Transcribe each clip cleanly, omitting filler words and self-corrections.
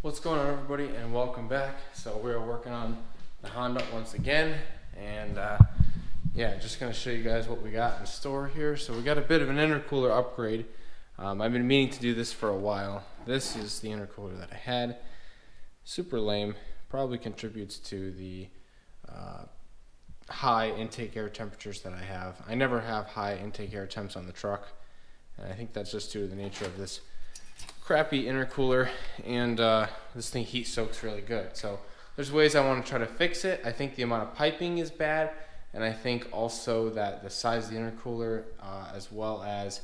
What's going on, everybody, and welcome back. So we're working on the Honda once again, and yeah, just gonna show you guys what we got in store here. So we got a bit of an intercooler upgrade. I've been meaning to do this for a while. This is the intercooler that I had. Super lame. Probably contributes to the high intake air temperatures that I have. I never have high intake air temps on the truck, and I think that's just due to the nature of this crappy intercooler, and this thing heat soaks really good. So there's ways I want to try to fix it. I think the amount of piping is bad, and I think also that the size of the intercooler as well as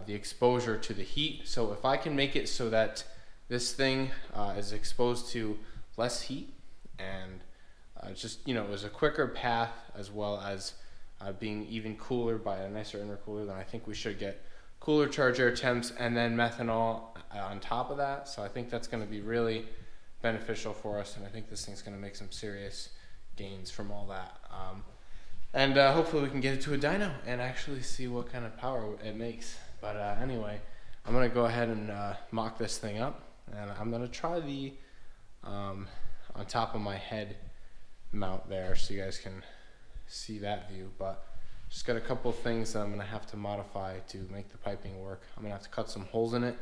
the exposure to the heat. So if I can make it so that this thing is exposed to less heat and just, you know, is a quicker path, as well as being even cooler by a nicer intercooler, then I think we should get cooler charge air temps and then methanol on top of that. So I think that's going to be really beneficial for us, and I think this thing's going to make some serious gains from all that. And hopefully we can get it to a dyno and actually see what kind of power it makes. But anyway, I'm going to go ahead and mock this thing up, and I'm going to try the on top of my head mount there so you guys can see that view. But just got a couple things that I'm going to have to modify to make the piping work. I'm going to have to cut some holes in it.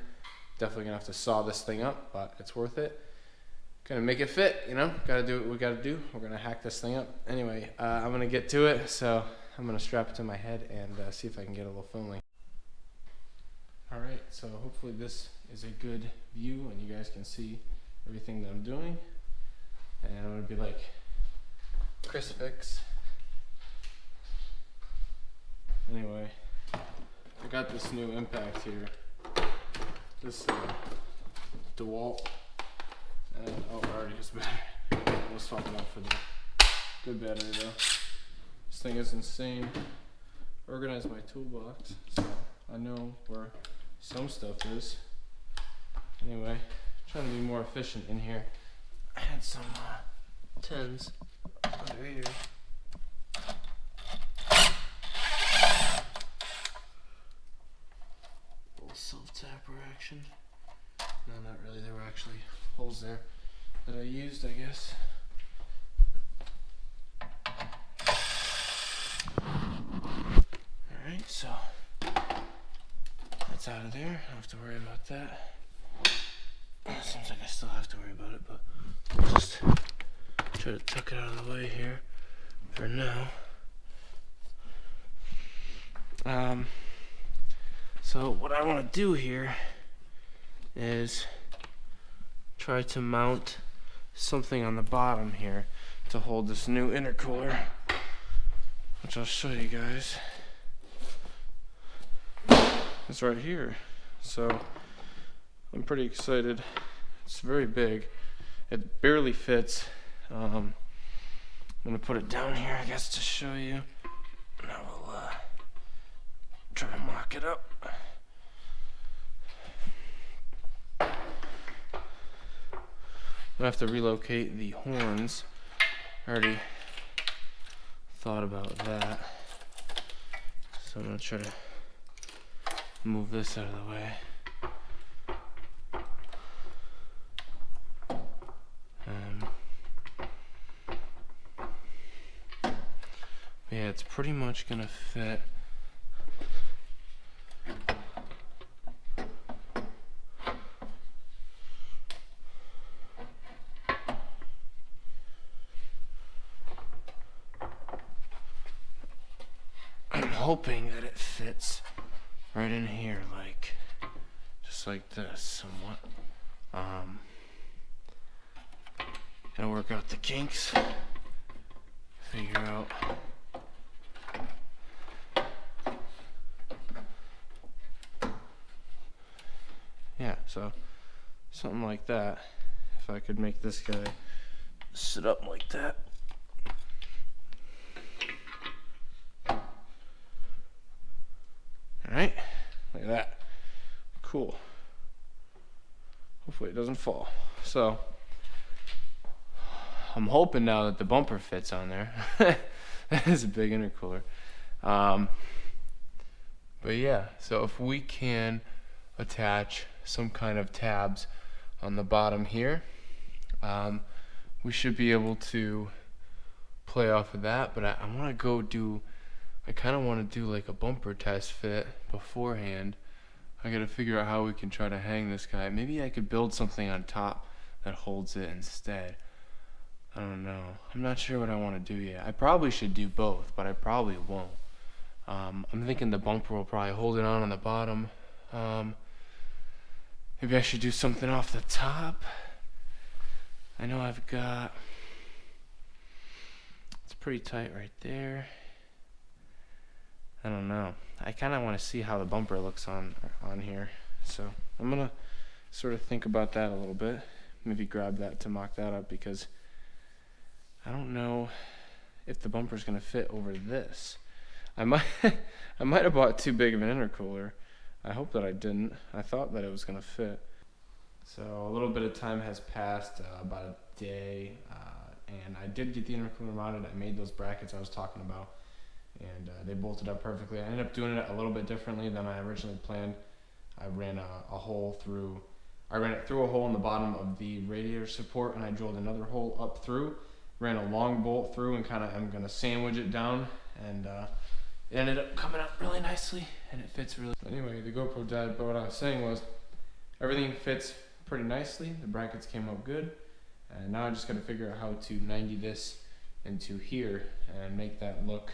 Definitely going to have to saw this thing up, but it's worth it. Going to make it fit, you know. Got to do what we got to do. We're going to hack this thing up. Anyway, I'm going to get to it. So I'm going to strap it to my head and see if I can get a little filming. Alright, so hopefully this is a good view and you guys can see everything that I'm doing. And I'm going to be like, Chris Fix. Anyway, I got this new impact here, this DeWalt, and oh, I already just better. I was swapping out for the good battery though. This thing is insane. Organized my toolbox, so I know where some stuff is. Anyway, trying to be more efficient in here. I had some tins under here. Self-tapper action. No, not really. There were actually holes there that I used, I guess. Alright, so that's out of there. I don't have to worry about that. Seems like I still have to worry about it, but I'll just try to tuck it out of the way here for now. So what I want to do here is try to mount something on the bottom here to hold this new intercooler, which I'll show you guys. It's right here. So I'm pretty excited. It's very big. It barely fits. I'm gonna put it down here, I guess, to show you. And I will try to mock it up. I have to relocate the horns. I already thought about that. So I'm gonna try to move this out of the way. Yeah, it's pretty much gonna fit. I'm hoping that it fits right in here, like just like this somewhat. Gotta work out the kinks, figure out so something like that. If I could make this guy sit up like that. Alright, look at that. Cool. Hopefully it doesn't fall. So I'm hoping now that the bumper fits on there. That is a big intercooler. But yeah, so if we can attach some kind of tabs on the bottom here. We should be able to play off of that, but I want to go do, I kind of want to do like a bumper test fit beforehand. I got to figure out how we can try to hang this guy. Maybe I could build something on top that holds it instead. I don't know. I'm not sure what I want to do yet. I probably should do both, but I probably won't. I'm thinking the bumper will probably hold it on the bottom. Maybe I should do something off the top. I know I've got, it's pretty tight right there. I don't know. I kind of want to see how the bumper looks on here. So I'm going to sort of think about that a little bit. Maybe grab that to mock that up, because I don't know if the bumper's going to fit over this. I might have bought too big of an intercooler. I hope that I didn't. I thought that it was going to fit. So a little bit of time has passed, about a day, and I did get the intercooler mounted. I made those brackets I was talking about, and they bolted up perfectly. I ended up doing it a little bit differently than I originally planned. I ran a hole through, I ran it through a hole in the bottom of the radiator support, and I drilled another hole up through, ran a long bolt through, and kind of, I'm going to sandwich it down, and it ended up coming out really nicely, and it fits really. Anyway, the GoPro died, but what I was saying was everything fits pretty nicely. The brackets came out good, and now I just got to figure out how to 90 this into here and make that look,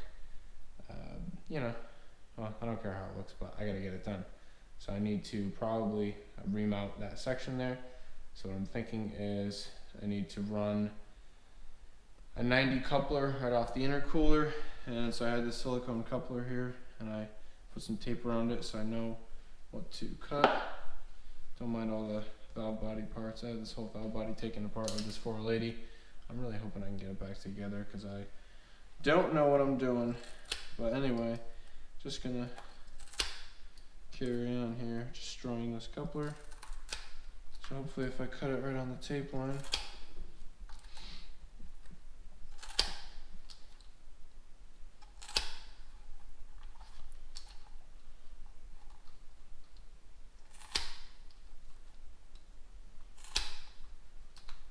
you know, well, I don't care how it looks, but I got to get it done. So I need to probably remount that section there. So what I'm thinking is I need to run a 90 coupler right off the intercooler, and so I had this silicone coupler here, and I put some tape around it so I know what to cut. Don't mind all the valve body parts. I have this whole valve body taken apart with this 480. I'm really hoping I can get it back together, because I don't know what I'm doing. But anyway, just gonna carry on here, just stringing this coupler. So hopefully if I cut it right on the tape line,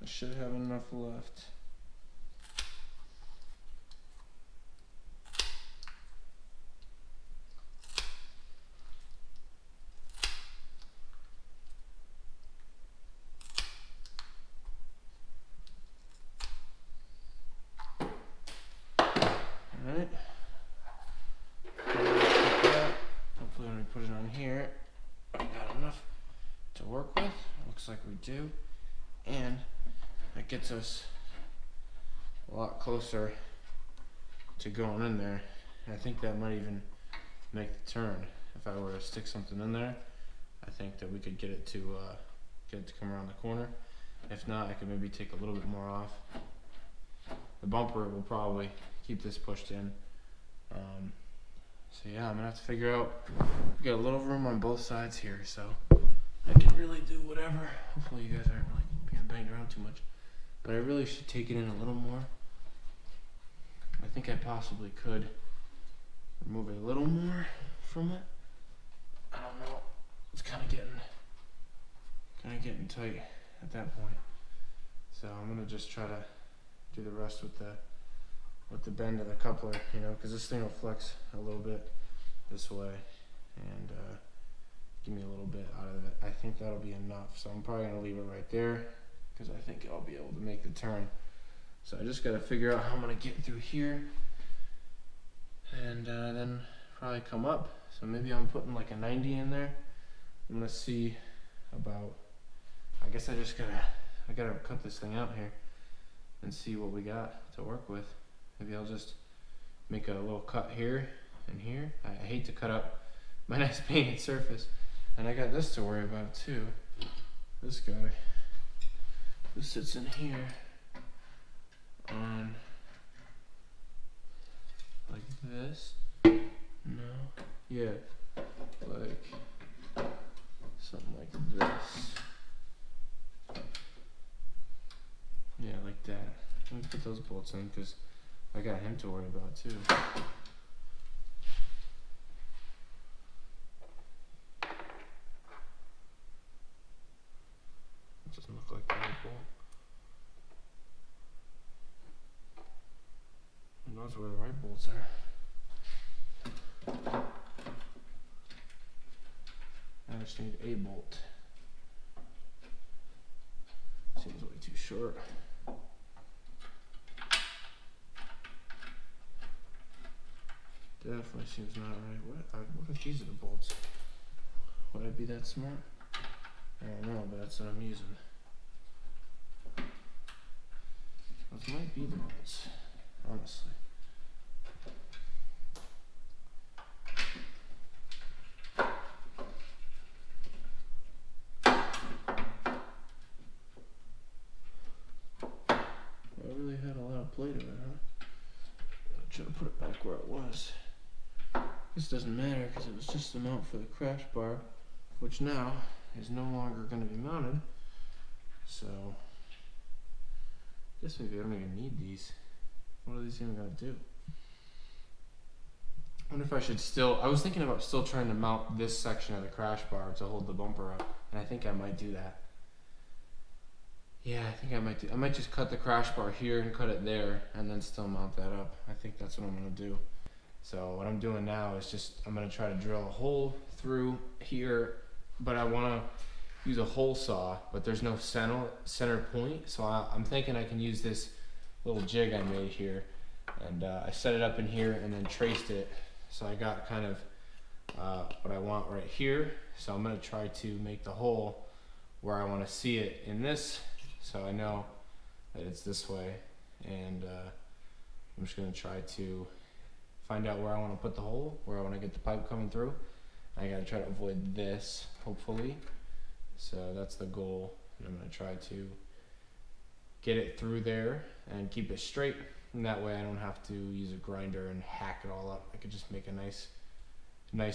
I should have enough left. Alright. Hopefully when we put it on here, I got enough to work with. Looks like we do. And that gets us a lot closer to going in there. And I think that might even make the turn. If I were to stick something in there, I think that we could get it to come around the corner. If not, I could maybe take a little bit more off. The bumper will probably keep this pushed in. So yeah, I'm gonna have to figure out. We got a little room on both sides here, so I can really do whatever. Hopefully you guys aren't really being banged around too much. But I really should take it in a little more. I think I possibly could remove it a little more from it. I don't know. It's kind of getting tight at that point. So I'm gonna just try to do the rest with the bend of the coupler, you know, because this thing will flex a little bit this way and give me a little bit out of it. I think that'll be enough. So I'm probably gonna leave it right there, because I think I'll be able to make the turn. So I just got to figure out how I'm going to get through here, and then probably come up. So maybe I'm putting like a 90 in there. I'm going to see about, I guess I gotta cut this thing out here and see what we got to work with. Maybe I'll just make a little cut here and here. I hate to cut up my nice painted surface. And I got this to worry about too. This guy. This sits in here on like this. No. Yeah. Like something like this. Yeah, like that. Let me put those bolts in because I got him to worry about too. Just Who knows where the right bolts are? I just need a bolt. Seems way too short. Definitely seems not right. What if these are the bolts? Would I be that smart? I don't know, but that's what I'm using. Those might be the bolts, honestly. I really had a lot of play to it, huh? I'll try to put it back where it was. This doesn't matter because it was just the mount for the crash bar, which now is no longer going to be mounted. So, I guess maybe I don't even need these. What are these even going to do? I wonder if I should still, I was thinking about still trying to mount this section of the crash bar to hold the bumper up, and I think I might do that. Yeah, I think I might just cut the crash bar here and cut it there, and then still mount that up. I think that's what I'm going to do. So what I'm doing now is just, I'm going to try to drill a hole through here, but I want to use a hole saw, but there's no center point. So I'm thinking I can use this little jig I made here, and I set it up in here and then traced it. So I got kind of what I want right here. So I'm going to try to make the hole where I want to see it in this, so I know that it's this way, and I'm just going to try to find out where I want to put the hole, where I want to get the pipe coming through. I got to try to avoid this, hopefully. So that's the goal, and I'm going to try to get it through there and keep it straight, and that way I don't have to use a grinder and hack it all up. I could just make a nice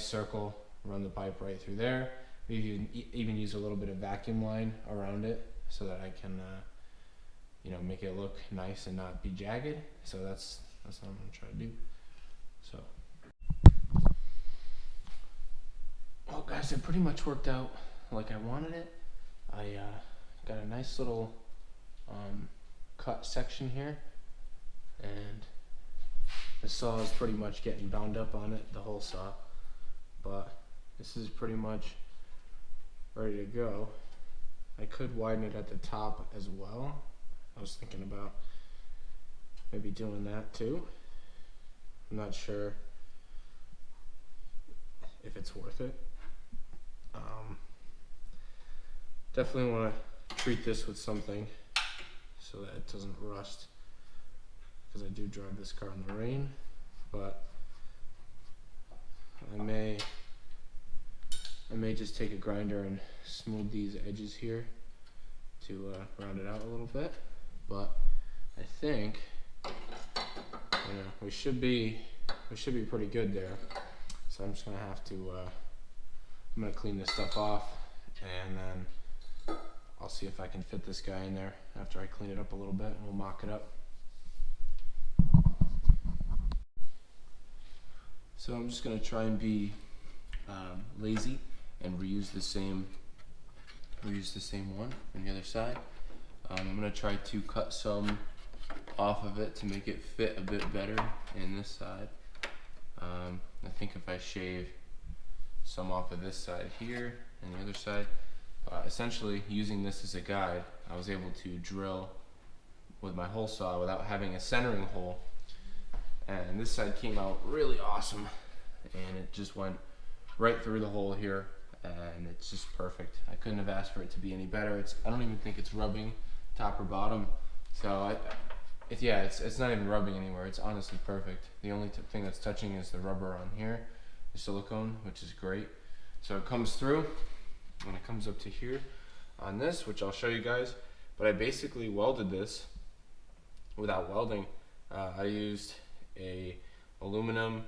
circle, run the pipe right through there. Maybe even use a little bit of vacuum line around it so that I can you know, make it look nice and not be jagged. So that's what I'm going to try to do. So, well guys, it pretty much worked out like I wanted it. I got a nice little cut section here, and the saw is pretty much getting bound up on it, the hole saw, but this is pretty much ready to go. I could widen it at the top as well. I was thinking about maybe doing that too. I'm not sure if it's worth it. Definitely want to treat this with something so that it doesn't rust, because I do drive this car in the rain, but I may just take a grinder and smooth these edges here to round it out a little bit. But I think, you know, we should be pretty good there. So I'm just gonna have to I'm gonna clean this stuff off, and then I'll see if I can fit this guy in there after I clean it up a little bit, and we'll mock it up. So I'm just gonna try and be lazy and reuse the same one on the other side. I'm gonna try to cut some off of it to make it fit a bit better in this side. I think if I shave some off of this side here and the other side, essentially using this as a guide, I was able to drill with my hole saw without having a centering hole, and this side came out really awesome, and it just went right through the hole here, and it's just perfect. I couldn't have asked for it to be any better. I don't even think it's rubbing top or bottom, so it's not even rubbing anywhere. It's honestly perfect. The only thing that's touching is the rubber on here, the silicone, which is great. So it comes through, and it comes up to here on this, which I'll show you guys. But I basically welded this without welding. I used a aluminum,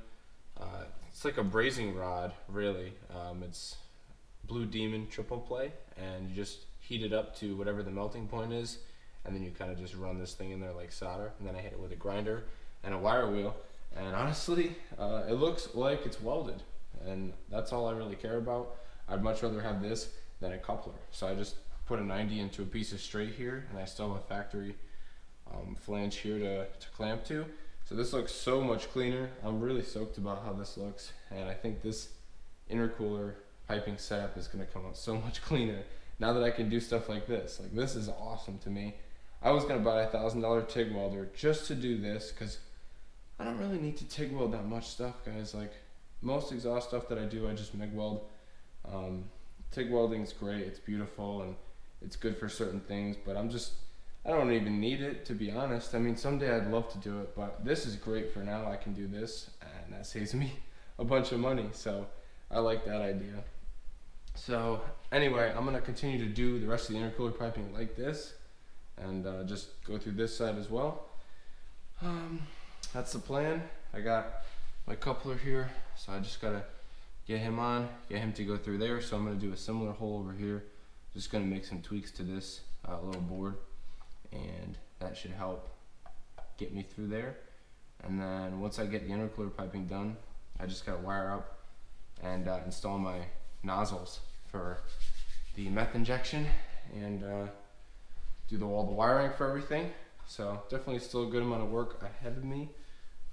it's like a brazing rod, really. It's Blue Demon triple play, and you just heat it up to whatever the melting point is, and then you kind of just run this thing in there like solder, and then I hit it with a grinder and a wire wheel, and honestly it looks like it's welded, and that's all I really care about. I'd much rather have this than a coupler, so I just put a 90 into a piece of straight here, and I still have a factory flange here to clamp to. So this looks so much cleaner. I'm really stoked about how this looks, and I think this intercooler piping setup is going to come out so much cleaner now that I can do stuff like this. Like, this is awesome to me. I was going to buy a $1,000 TIG welder just to do this, because I don't really need to TIG weld that much stuff, guys. Like, most exhaust stuff that I do, I just MIG weld. TIG welding is great, it's beautiful, and it's good for certain things, but I don't even need it, to be honest. I mean, someday I'd love to do it, but this is great for now. I can do this, and that saves me a bunch of money, so I like that idea. So anyway, I'm gonna continue to do the rest of the intercooler piping like this, and just go through this side as well. That's the plan. I got my coupler here, so I just gotta get him on, get him to go through there. So I'm gonna do a similar hole over here. Just gonna make some tweaks to this little board, and that should help get me through there. And then once I get the intercooler piping done, I just gotta wire up and install my nozzles for the meth injection, and do all the wiring for everything. So definitely still a good amount of work ahead of me,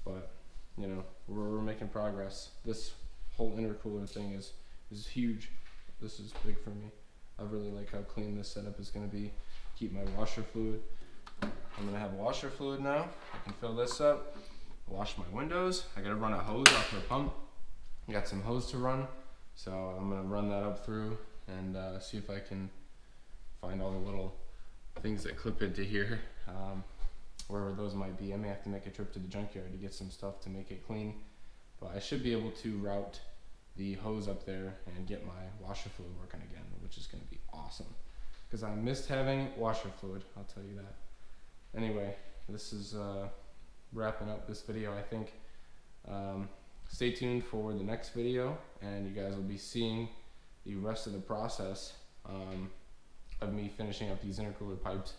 but you know, we're making progress. This whole intercooler thing is huge. This is big for me. I really like how clean this setup is going to be. Keep my washer fluid. I'm going to have washer fluid now. I can fill this up, wash my windows. I got to run a hose off the pump. I got some hose to run, so I'm going to run that up through and see if I can find all the little things that clip into here, wherever those might be. I may have to make a trip to the junkyard to get some stuff to make it clean, but I should be able to route the hose up there and get my washer fluid working again, which is going to be awesome, because I missed having washer fluid, I'll tell you that. Anyway, this is wrapping up this video, I think. Stay tuned for the next video, and you guys will be seeing the rest of the process of me finishing up these intercooler pipes,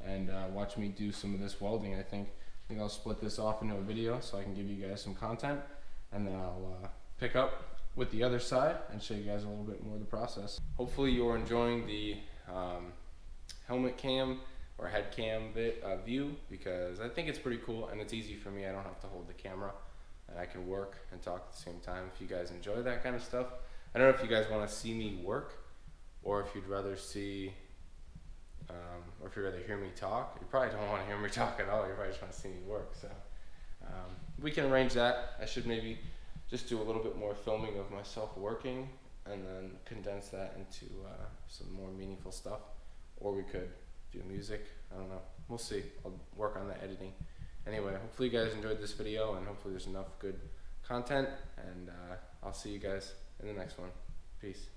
and watch me do some of this welding. I think I'll split this off into a video so I can give you guys some content, and then I'll pick up with the other side and show you guys a little bit more of the process. Hopefully you're enjoying the helmet cam or head cam view, because I think it's pretty cool and it's easy for me. I don't have to hold the camera, and I can work and talk at the same time. If you guys enjoy that kind of stuff, I don't know if you guys want to see me work, or if you'd rather see or if you'd rather hear me talk. You probably don't want to hear me talk at all. You probably just want to see me work. So we can arrange that. I should maybe just do a little bit more filming of myself working, and then condense that into some more meaningful stuff. Or we could do music. I don't know. We'll see. I'll work on the editing. Anyway, hopefully you guys enjoyed this video, and hopefully there's enough good content, and I'll see you guys in the next one. Peace.